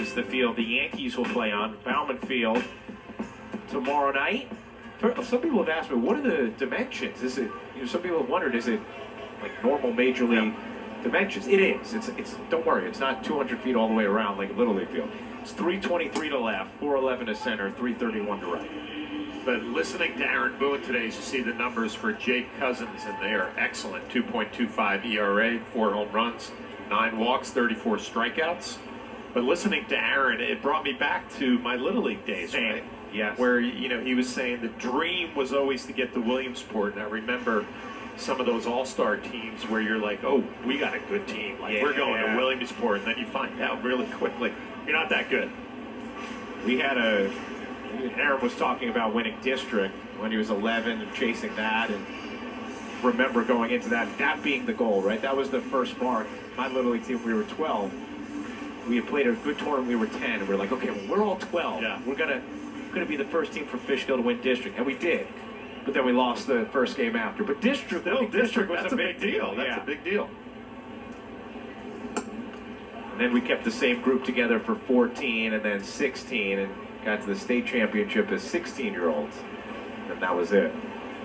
is the field the Yankees will play on, Bauman Field, tomorrow night. Some people have asked me, what are the dimensions? Is it, some people have wondered, is it like normal Major League dimensions? It is. It's. Don't worry, it's not 200 feet all the way around like a Little League field. It's 323 to left, 411 to center, 331 to right. But listening to Aaron Boone today, you see the numbers for Jake Cousins, and they are excellent. 2.25 ERA, 4 home runs, 9 walks, 34 strikeouts. But listening to Aaron, it brought me back to my Little League days, right? Yes. Where, he was saying the dream was always to get to Williamsport. And I remember some of those all-star teams where you're like, oh, we got a good team. Like, we're going to Williamsport. And then you find out really quickly, you're not that good. Aaron was talking about winning district when he was 11 and chasing that, and remember going into that being the goal, right? That was the first mark. My Little League team, we were 12. We had played a good tournament, we were 10, and we were like, okay, well, we're all 12. Yeah. We're gonna be the first team from Fishkill to win district, and we did. But then we lost the first game after. But district was that's a big deal. That's a big deal. And then we kept the same group together for 14 and then 16, and got to the state championship as 16-year-olds, and that was it.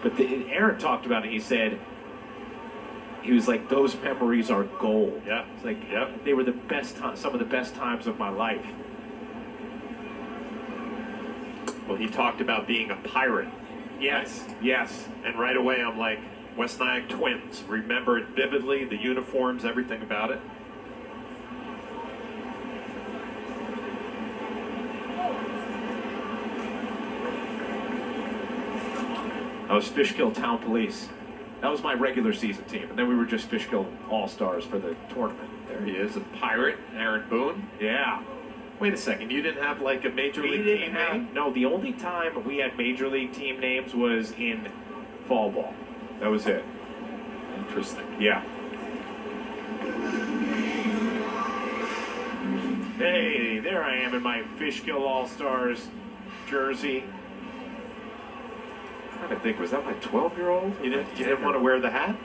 But Aaron talked about it. He said, he was like, those memories are gold. Yeah. It's like, they were the best some of the best times of my life. Well, he talked about being a pirate. Yes, right? yes. And right away, I'm like, West Nyack Twins. Remember it vividly, the uniforms, everything about it. I was Fishkill Town Police. That was my regular season team. And then we were just Fishkill All-Stars for the tournament. There he is, a pirate, Aaron Boone. Yeah. Wait a second, you didn't have like a Major League team name? No, the only time we had Major League team names was in fall ball. That was it. Interesting. Yeah. Hey, there I am in my Fishkill All-Stars jersey. I'm trying to think, was that my 12-year-old? You didn't want to wear the hat?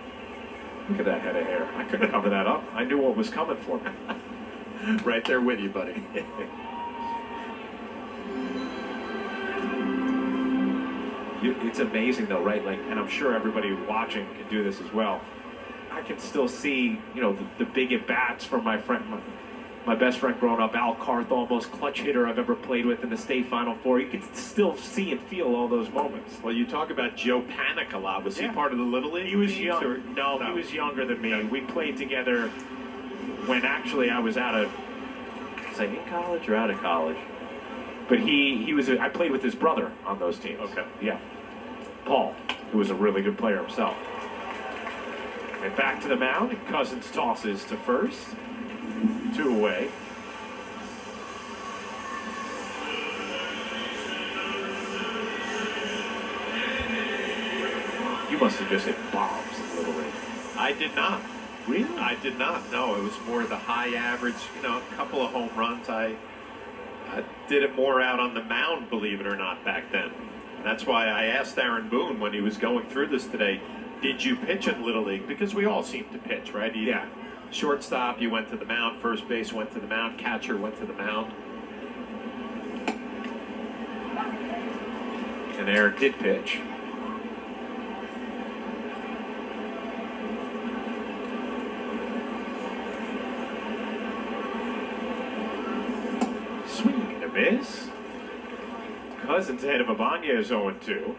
Look at that head of hair. I couldn't cover that up. I knew what was coming for me. Right there with you, buddy. It's amazing, though, right? Like, and I'm sure everybody watching can do this as well. I can still see, the big at-bats from my friend, my best friend growing up, Al Carthel, most clutch hitter I've ever played with in the state Final Four. You can still see and feel all those moments. Well, you talk about Joe Panic a lot. Was he part of the Little League? He was young. No, he was younger than me. We played together when actually I was out of, was I in college or out of college? But I played with his brother on those teams. Okay. Yeah. Paul, who was a really good player himself. And back to the mound, and Cousins tosses to first. 2 away. You must have just hit bombs in Little League. I did not. Really? I did not. No, it was more the high average, a couple of home runs. I did it more out on the mound, believe it or not, back then. And that's why I asked Aaron Boone when he was going through this today, did you pitch in Little League? Because we all seem to pitch, right? Yeah. Shortstop, you went to the mound. First base went to the mound. Catcher went to the mound. And Aaron did pitch. Swing and a miss. Cousins ahead of Ibanez 0-2.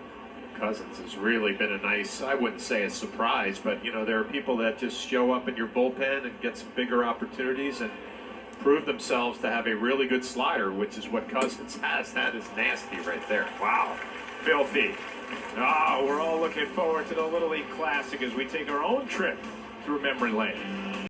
Cousins has really been a nice, I wouldn't say a surprise, but there are people that just show up in your bullpen and get some bigger opportunities and prove themselves to have a really good slider, which is what Cousins has. That is nasty right there. Wow. Filthy. We're all looking forward to the Little League Classic as we take our own trip through memory lane.